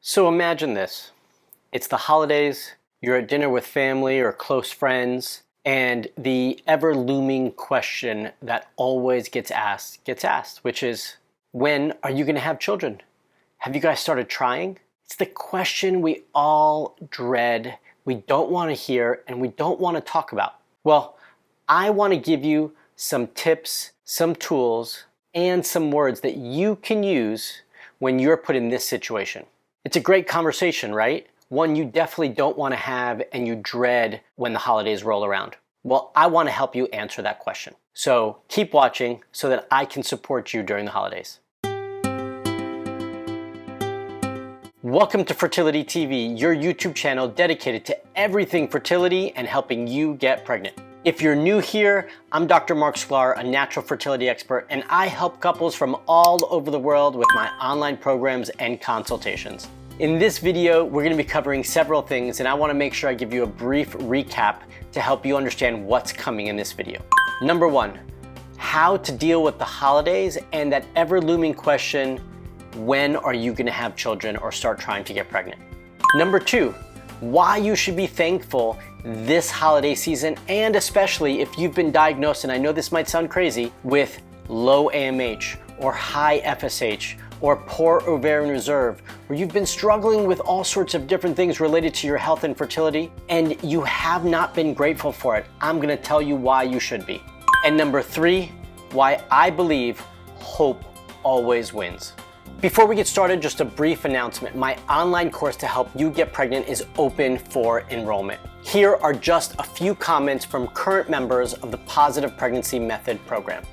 So imagine this. It's the holidays, you're at dinner with family or close friends, and the ever-looming question that always gets asked, which is, when are you going to have children? Have you guys started trying? It's the question we all dread, we don't want to hear, and we don't want to talk about. Well, I want to give you some tips, some tools, and some words that you can use when you're put in this situation. It's a great conversation, right? One you definitely don't want to have and you dread when the holidays roll around. Well, I want to help you answer that question. So keep watching so that I can support you during the holidays. Welcome to Fertility TV, your YouTube channel dedicated to everything fertility and helping you get pregnant. If you're new here, I'm Dr. Marc Sklar, a natural fertility expert, and I help couples from all over the world with my online programs and consultations. In this video, we're going to be covering several things, and I want to make sure I give you a brief recap to help you understand what's coming in this video. Number one, how to deal with the holidays and that ever-looming question, when are you going to have children or start trying to get pregnant? Number two, why you should be thankful this holiday season, and especially if you've been diagnosed, and I know this might sound crazy, with low AMH or high FSH or poor ovarian reserve, or you've been struggling with all sorts of different things related to your health and fertility, and you have not been grateful for it. I'm gonna tell you why you should be. And number three, why I believe hope always wins. Before we get started, just a brief announcement. My online course to help you get pregnant is open for enrollment. Here are just a few comments from current members of the Positive Pregnancy Method program.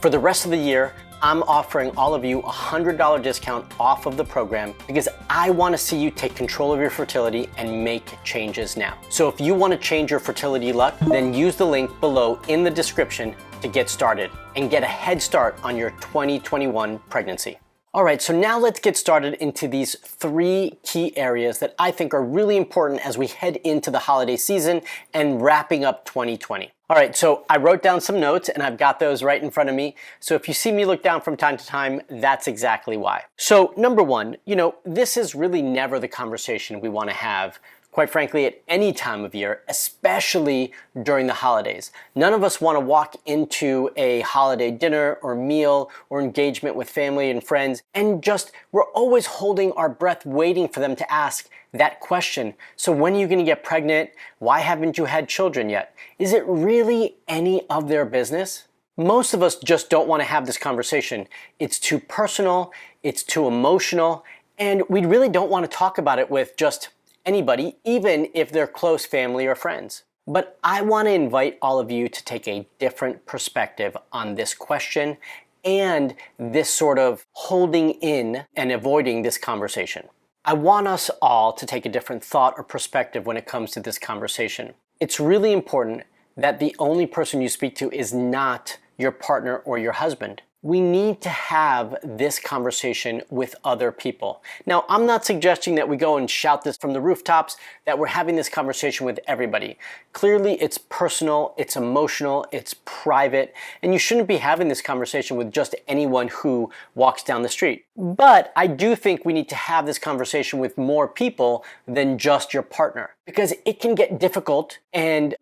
For the rest of the year, I'm offering all of you a $100 discount off of the program because I want to see you take control of your fertility and make changes now. So if you want to change your fertility luck, then use the link below in the description to get started and get a head start on your 2021 pregnancy. All right, so now let's get started into these three key areas that I think are really important as we head into the holiday season and wrapping up 2020. All right, so I wrote down some notes and I've got those right in front of me. So if you see me look down from time to time, that's exactly why. So number one, this is really never the conversation we want to have, quite frankly, at any time of year, especially during the holidays. None of us want to walk into a holiday dinner or meal or engagement with family and friends and we're always holding our breath waiting for them to ask that question. So when are you going to get pregnant? Why haven't you had children yet? Is it really any of their business? Most of us just don't want to have this conversation. It's too personal, it's too emotional, and we really don't want to talk about it with just anybody, even if they're close family or friends. But I want to invite all of you to take a different perspective on this question and this sort of holding in and avoiding this conversation. I want us all to take a different thought or perspective when it comes to this conversation. It's really important that the only person you speak to is not your partner or your husband. We need to have this conversation with other people. Now, I'm not suggesting that we go and shout this from the rooftops, that we're having this conversation with everybody. Clearly, it's personal, it's emotional, it's private, and you shouldn't be having this conversation with just anyone who walks down the street. But I do think we need to have this conversation with more people than just your partner, because it can get difficult and,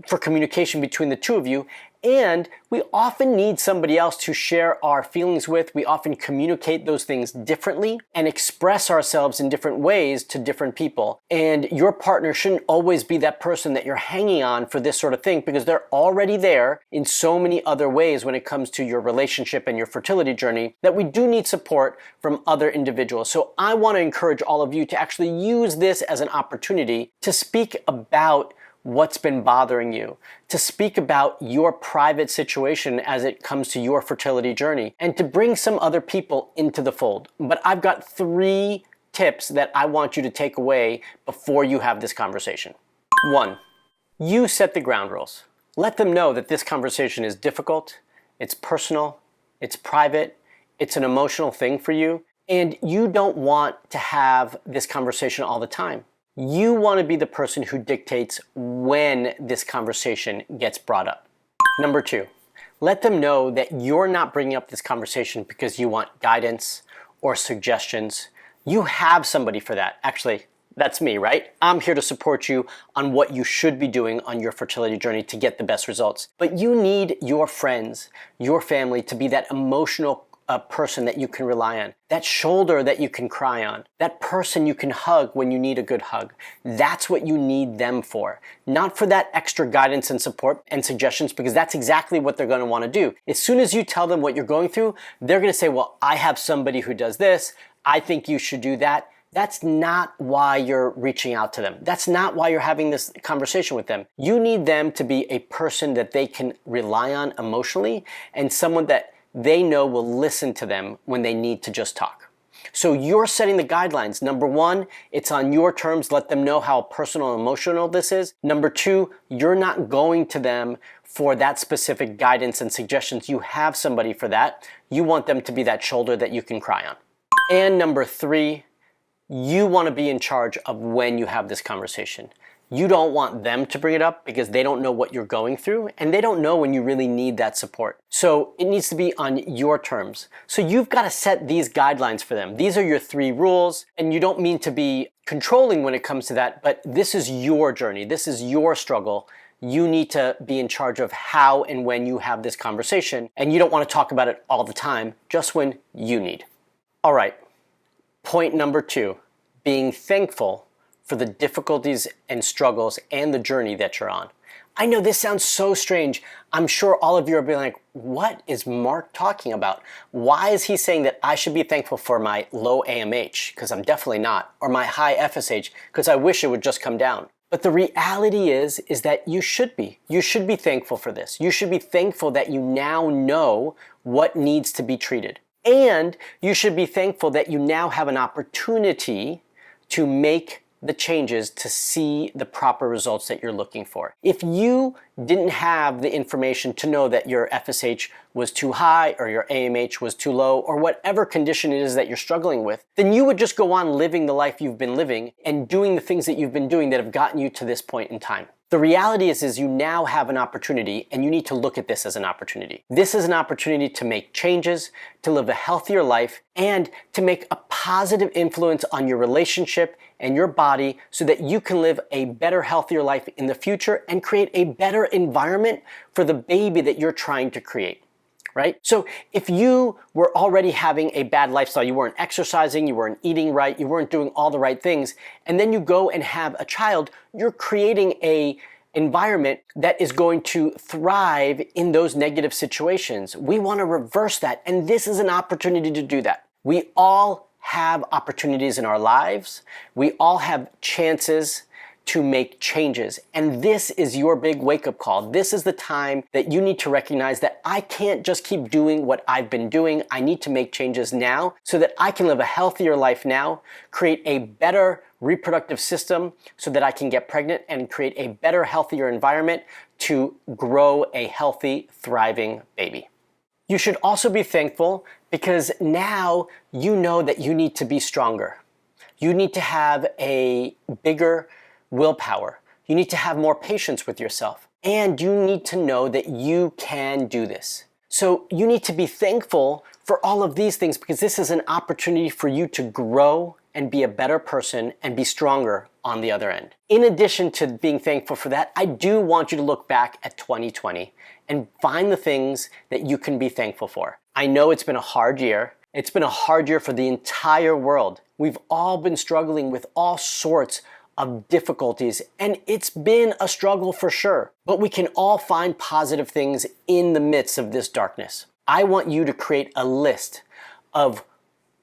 for communication between the two of you. And we often need somebody else to share our feelings with. We often communicate those things differently and express ourselves in different ways to different people. And your partner shouldn't always be that person that you're hanging on for this sort of thing, because they're already there in so many other ways when it comes to your relationship and your fertility journey that we do need support from other individuals. So I want to encourage all of you to actually use this as an opportunity to speak about what's been bothering you, to speak about your private situation as it comes to your fertility journey, and to bring some other people into the fold. But I've got three tips that I want you to take away before you have this conversation. One, you set the ground rules. Let them know that this conversation is difficult, it's personal, it's private, it's an emotional thing for you, and you don't want to have this conversation all the time. You want to be the person who dictates when this conversation gets brought up. Number two, Let them know that you're not bringing up this conversation because you want guidance or suggestions. You have somebody for that. Actually, that's me, right? I'm here to support you on what you should be doing on your fertility journey to get the best results. But you need your friends, your family to be that emotional person that you can rely on, that shoulder that you can cry on, that person you can hug when you need a good hug. That's what you need them for, not for that extra guidance and support and suggestions, because that's exactly what they're going to want to do. As soon as you tell them what you're going through, they're going to say, well, I have somebody who does this. I think you should do that. That's not why you're reaching out to them. That's not why you're having this conversation with them. You need them to be a person that they can rely on emotionally and someone that they know will listen to them when they need to just talk. So you're setting the guidelines. Number one, it's on your terms. Let them know how personal and emotional this is. Number two, you're not going to them for that specific guidance and suggestions. You have somebody for that. You want them to be that shoulder that you can cry on. And number three, you want to be in charge of when you have this conversation. You don't want them to bring it up because they don't know what you're going through and they don't know when you really need that support. So it needs to be on your terms. So you've got to set these guidelines for them. These are your 3 rules, and you don't mean to be controlling when it comes to that, but this is your journey. This is your struggle. You need to be in charge of how and when you have this conversation, and you don't want to talk about it all the time, just when you need. All right, point number 2, being thankful for the difficulties and struggles and the journey that you're on. I know this sounds so strange. I'm sure all of you are being like, what is Marc talking about? Why is he saying that I should be thankful for my low AMH? Because I'm definitely not. Or my high FSH, because I wish it would just come down. But the reality is that you should be. You should be thankful for this. You should be thankful that you now know what needs to be treated. And you should be thankful that you now have an opportunity to make the changes to see the proper results that you're looking for. If you didn't have the information to know that your FSH was too high or your AMH was too low or whatever condition it is that you're struggling with, then you would just go on living the life you've been living and doing the things that you've been doing that have gotten you to this point in time. The reality is you now have an opportunity, and you need to look at this as an opportunity. This is an opportunity to make changes, to live a healthier life, and to make a positive influence on your relationship and your body so that you can live a better, healthier life in the future and create a better environment for the baby that you're trying to create. Right? So if you were already having a bad lifestyle, you weren't exercising, you weren't eating right, you weren't doing all the right things, and then you go and have a child, you're creating a environment that is going to thrive in those negative situations. We want to reverse that, and this is an opportunity to do that. We all have opportunities in our lives. We all have chances to make changes. And this is your big wake-up call. This is the time that you need to recognize that I can't just keep doing what I've been doing. I need to make changes now so that I can live a healthier life now, create a better reproductive system so that I can get pregnant and create a better, healthier environment to grow a healthy, thriving baby. You should also be thankful because now you know that you need to be stronger. You need to have a bigger willpower. You need to have more patience with yourself. And you need to know that you can do this. So you need to be thankful for all of these things because this is an opportunity for you to grow and be a better person and be stronger on the other end. In addition to being thankful for that, I do want you to look back at 2020 and find the things that you can be thankful for. I know it's been a hard year. It's been a hard year for the entire world. We've all been struggling with all sorts of difficulties, and it's been a struggle for sure. But we can all find positive things in the midst of this darkness. I want you to create a list of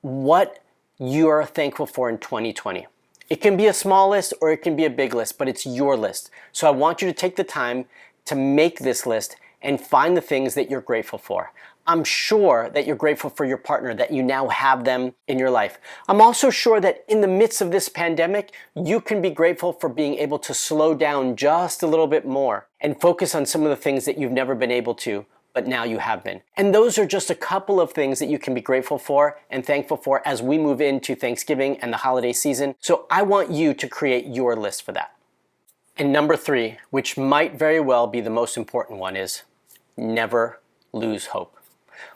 what you are thankful for in 2020. It can be a small list or it can be a big list, but it's your list. So I want you to take the time to make this list and find the things that you're grateful for. I'm sure that you're grateful for your partner, that you now have them in your life. I'm also sure that in the midst of this pandemic, you can be grateful for being able to slow down just a little bit more and focus on some of the things that you've never been able to, but now you have been. And those are just a couple of things that you can be grateful for and thankful for as we move into Thanksgiving and the holiday season. So I want you to create your list for that. And number 3, which might very well be the most important one, is never lose hope.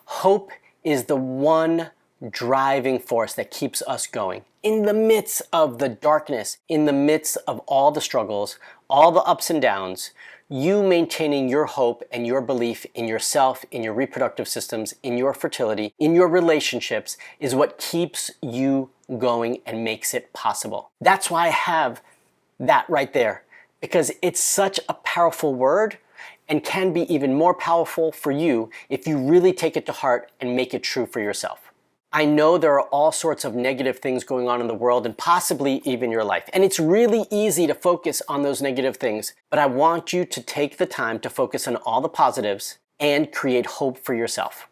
Hope is the one driving force that keeps us going. In the midst of the darkness, in the midst of all the struggles, all the ups and downs, you maintaining your hope and your belief in yourself, in your reproductive systems, in your fertility, in your relationships is what keeps you going and makes it possible. That's why I have that right there, because it's such a powerful word and can be even more powerful for you if you really take it to heart and make it true for yourself. I know there are all sorts of negative things going on in the world and possibly even your life. And it's really easy to focus on those negative things, but I want you to take the time to focus on all the positives and create hope for yourself.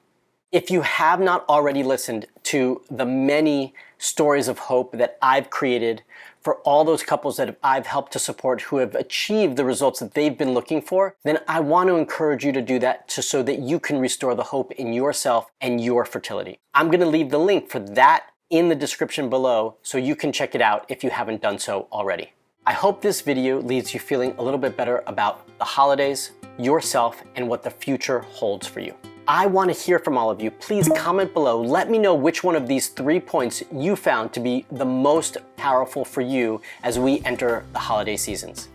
If you have not already listened to the many stories of hope that I've created for all those couples that I've helped to support who have achieved the results that they've been looking for, then I want to encourage you to do that so that you can restore the hope in yourself and your fertility. I'm going to leave the link for that in the description below so you can check it out if you haven't done so already. I hope this video leaves you feeling a little bit better about the holidays, yourself, and what the future holds for you. I want to hear from all of you. Please comment below. Let me know which one of these 3 points you found to be the most powerful for you as we enter the holiday seasons.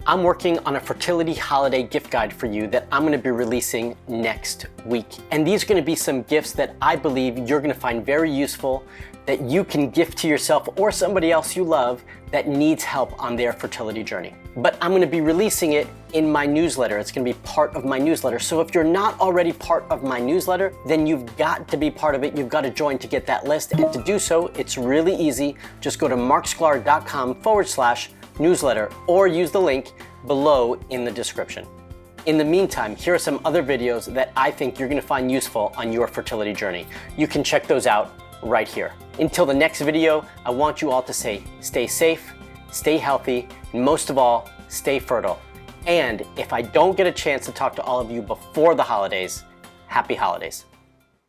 I'm working on a fertility holiday gift guide for you that I'm going to be releasing next week. And these are going to be some gifts that I believe you're going to find very useful, that you can gift to yourself or somebody else you love that needs help on their fertility journey. But I'm going to be releasing it in my newsletter. It's going to be part of my newsletter. So if you're not already part of my newsletter, then you've got to be part of it. You've got to join to get that list. And to do so, it's really easy. Just go to marksklar.com/newsletter or use the link below in the description. In the meantime, here are some other videos that I think you're going to find useful on your fertility journey. You can check those out right here. Until the next video, I want you all to say, stay safe, stay healthy, and most of all, stay fertile. And if I don't get a chance to talk to all of you before the holidays, happy holidays.